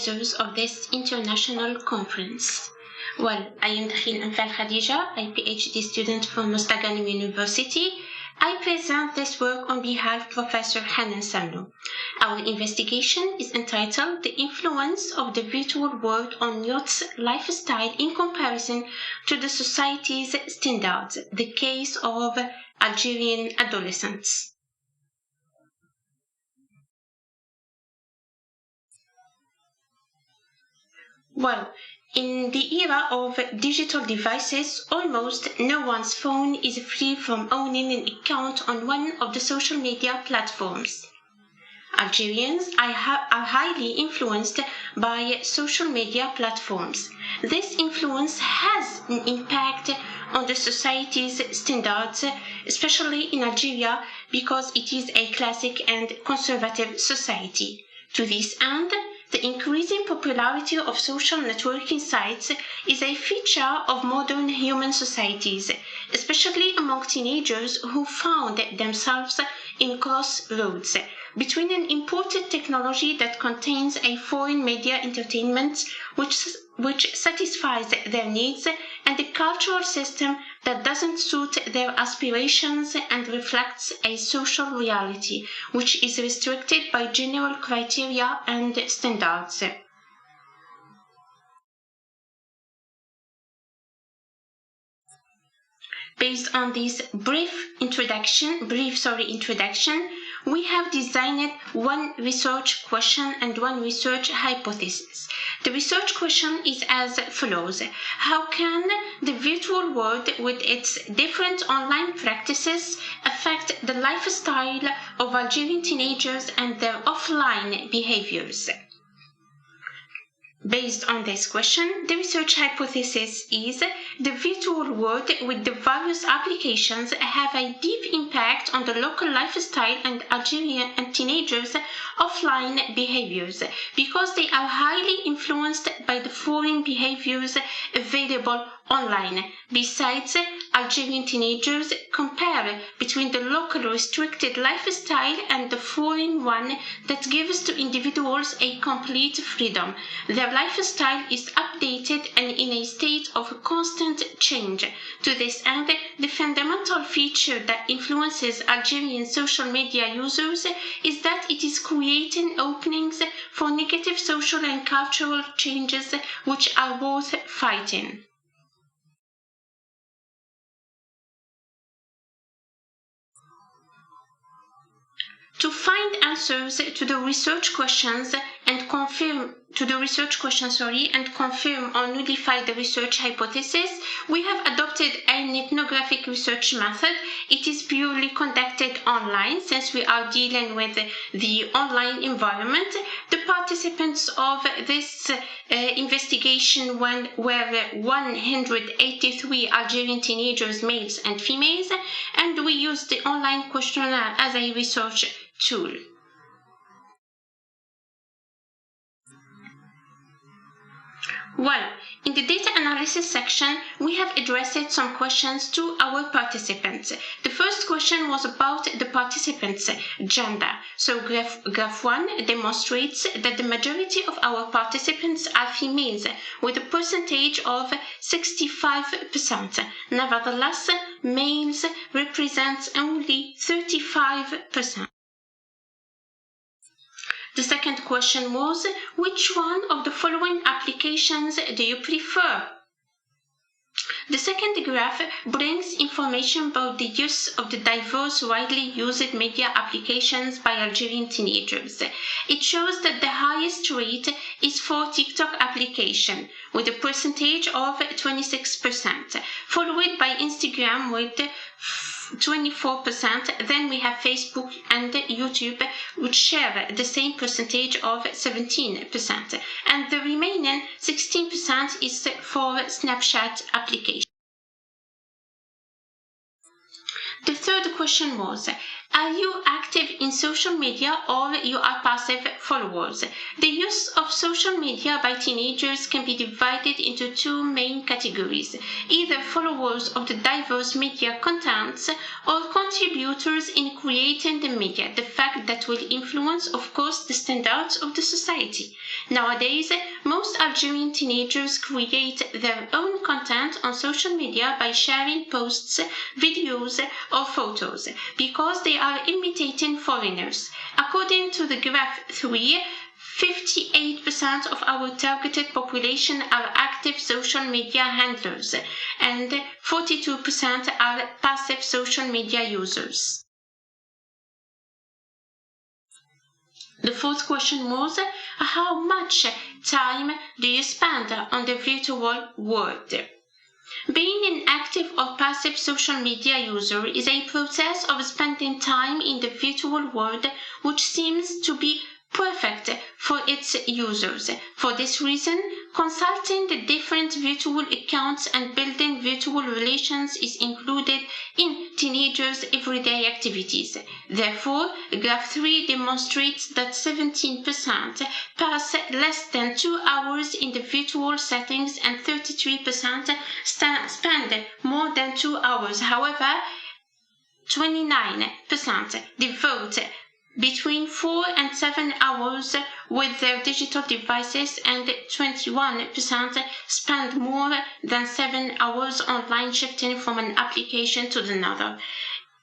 organizers of this international conference. Well, I am Anfal Khadidja, a PhD student from Mostaganem University. I present this work on behalf of Professor Hanane Sarnou. Our investigation is entitled The Influence of the Virtual World on Youth's Lifestyle in Comparison to the Society's Standards, the Case of Algerian Adolescents. Well, in the era of digital devices, almost no one's phone is free from owning an account on one of the social media platforms. Algerians are highly influenced by social media platforms. This influence has an impact on the society's standards, especially in Algeria, because it is a classic and conservative society. To this end, the increasing popularity of social networking sites is a feature of modern human societies, especially among teenagers who found themselves in crossroads between an imported technology that contains a foreign media entertainment which satisfies their needs and a cultural system that doesn't suit their aspirations and reflects a social reality which is restricted by general criteria and standards. Based on this brief introduction, we have designed one research question and one research hypothesis. The research question is as follows. How can the virtual world with its different online practices affect the lifestyle of Algerian teenagers and their offline behaviors? Based on this question, the research hypothesis is the virtual world with the various applications have a deep impact on the local lifestyle and Algerian and teenagers' offline behaviors because they are highly influenced by the foreign behaviors available online. Besides, Algerian teenagers compare between the local restricted lifestyle and the foreign one that gives to individuals a complete freedom. Their lifestyle is updated and in a state of constant change. To this end, the fundamental feature that influences Algerian social media users is that it is creating openings for negative social and cultural changes which are worth fighting. To find answers to the research questions and confirm or nullify the research hypothesis, we have adopted an ethnographic research method. It is purely conducted online since we are dealing with the online environment. The participants of this investigation were 183 Algerian teenagers, males and females, and we used the online questionnaire as a research tool. Well, in the data analysis section, we have addressed some questions to our participants. The first question was about the participants' gender. So graph 1 demonstrates that the majority of our participants are females, with a percentage of 65%. Nevertheless, males represent only 35%. The second question was, which one of the following applications do you prefer? The second graph brings information about the use of the diverse, widely used media applications by Algerian teenagers. It shows that the highest rate is for TikTok application, with a percentage of 26%, followed by Instagram with 24%. Then we have Facebook and YouTube, which share the same percentage of 17%, and the remaining 16% is for Snapchat application. The third question was, Are you active in social media or you are passive followers? The use of social media by teenagers can be divided into two main categories, either followers of the diverse media contents or contributors in creating the media, the fact that will influence, of course, the standards of the society. Nowadays, most Algerian teenagers create their own content on social media by sharing posts, videos, or photos, because they are imitating foreigners. According to the graph 3, 58% of our targeted population are active social media handlers and 42% are passive social media users. The fourth question was, how much time do you spend on the virtual world? Being an active or passive social media user is a process of spending time in the virtual world which seems to be perfect for its users. For this reason, consulting the different virtual accounts and building virtual relations is included in teenagers' everyday activities. Therefore, graph 3 demonstrates that 17% pass less than 2 hours in the virtual settings and 33% spend more than 2 hours. However, 29% devote between 4 and 7 hours with their digital devices, and 21% spend more than 7 hours online, shifting from an application to another.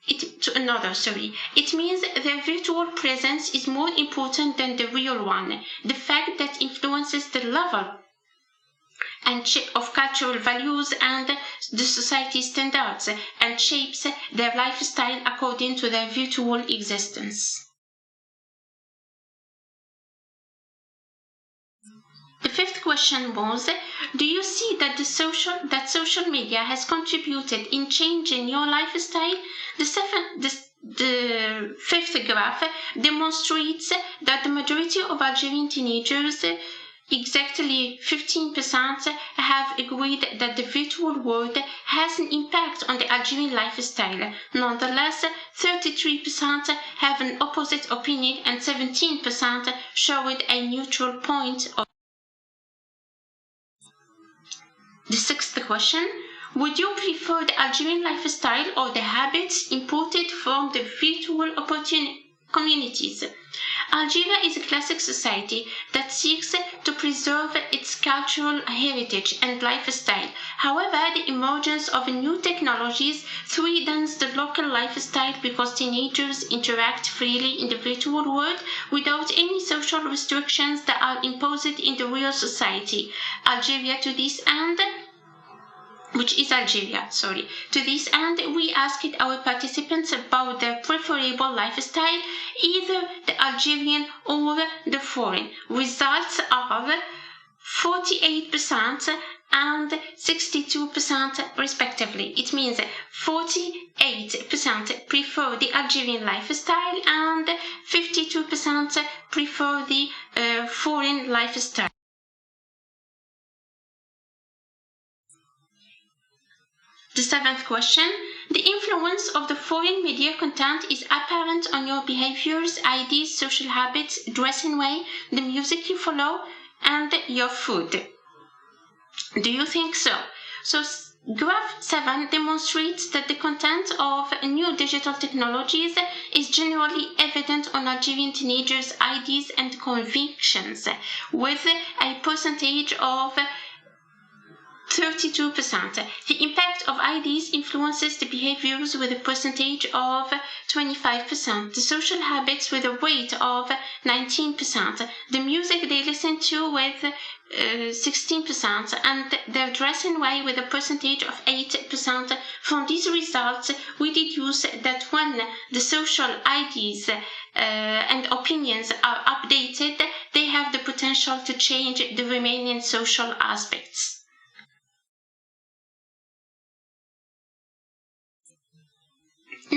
It means their virtual presence is more important than the real one. The fact that influences the level and of cultural values and the society standards and shapes their lifestyle according to their virtual existence. The fifth question was, do you see that social media has contributed in changing your lifestyle? The fifth graph demonstrates that the majority of Algerian teenagers, exactly 15%, have agreed that the virtual world has an impact on the Algerian lifestyle. Nonetheless, 33% have an opposite opinion and 17% showed a neutral point of. The sixth question, would you prefer the Algerian lifestyle or the habits imported from the virtual communities? Algeria is a classic society that seeks to preserve its cultural heritage and lifestyle. However, the emergence of new technologies threatens the local lifestyle because teenagers interact freely in the virtual world without any social restrictions that are imposed in the real society. To this end, we asked our participants about their preferable lifestyle, either the Algerian or the foreign. Results are 48% and 62% respectively. It means 48% prefer the Algerian lifestyle and 52% prefer the foreign lifestyle. The seventh question, the influence of the foreign media content is apparent on your behaviors, ideas, social habits, dressing way, the music you follow, and your food. Do you think so? So graph 7 demonstrates that the content of new digital technologies is generally evident on Algerian teenagers' ideas and convictions, with a percentage of 32%. The impact of IDs influences the behaviors with a percentage of 25%, the social habits with a weight of 19%, the music they listen to with 16%, and their dressing way with a percentage of 8%. From these results, we deduce that when the social IDs and opinions are updated, they have the potential to change the remaining social aspects.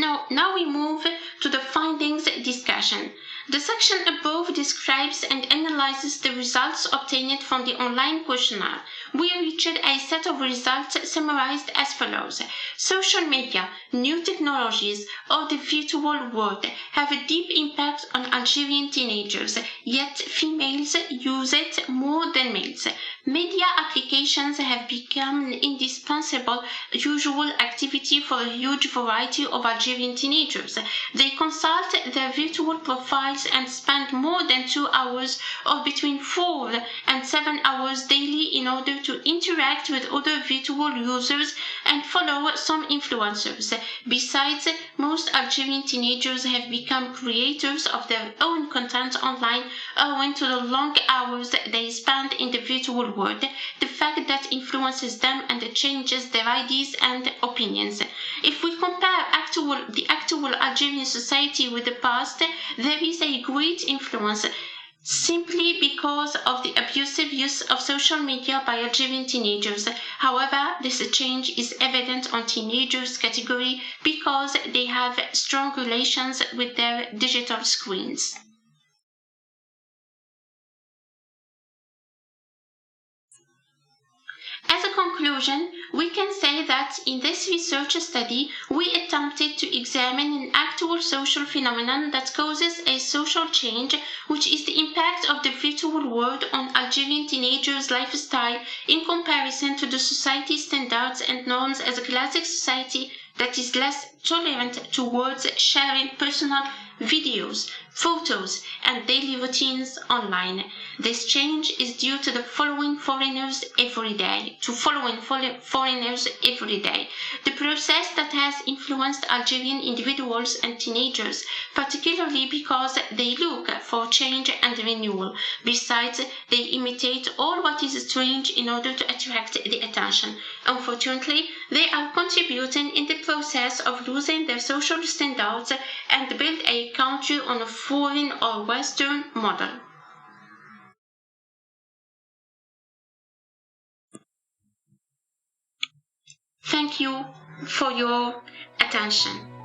Now we move to the findings discussion. The section above describes and analyzes the results obtained from the online questionnaire. We reached a set of results summarized as follows. Social media, new technologies, or the virtual world have a deep impact on Algerian teenagers, yet females use it more than males. Media applications have become an indispensable usual activity for a huge variety of Algerian teenagers. They consult their virtual profiles and spend more than 2 hours or between 4 and 7 hours daily in order to interact with other virtual users and follow some influencers. Besides, most Algerian teenagers have become creators of their own content online owing to the long hours they spend in the virtual world, the fact that influences them and changes their ideas and opinions. If we compare the actual Algerian society with the past, there is a great influence simply because of the abusive use of social media by Algerian teenagers. However, this change is evident on teenagers category because they have strong relations with their digital screens. As a conclusion, we can say that in this research study, we attempted to examine an actual social phenomenon that causes a social change, which is the impact of the virtual world on Algerian teenagers' lifestyle in comparison to the society standards and norms as a classic society that is less tolerant towards sharing personal videos, photos, and daily routines online. This change is due to the following foreigners every day. The process that has influenced Algerian individuals and teenagers, particularly because they look for change and renewal. Besides, they imitate all what is strange in order to attract the attention. Unfortunately, they are contributing in the process of losing their social standards and build a country on a foreign or Western model. Thank you for your attention.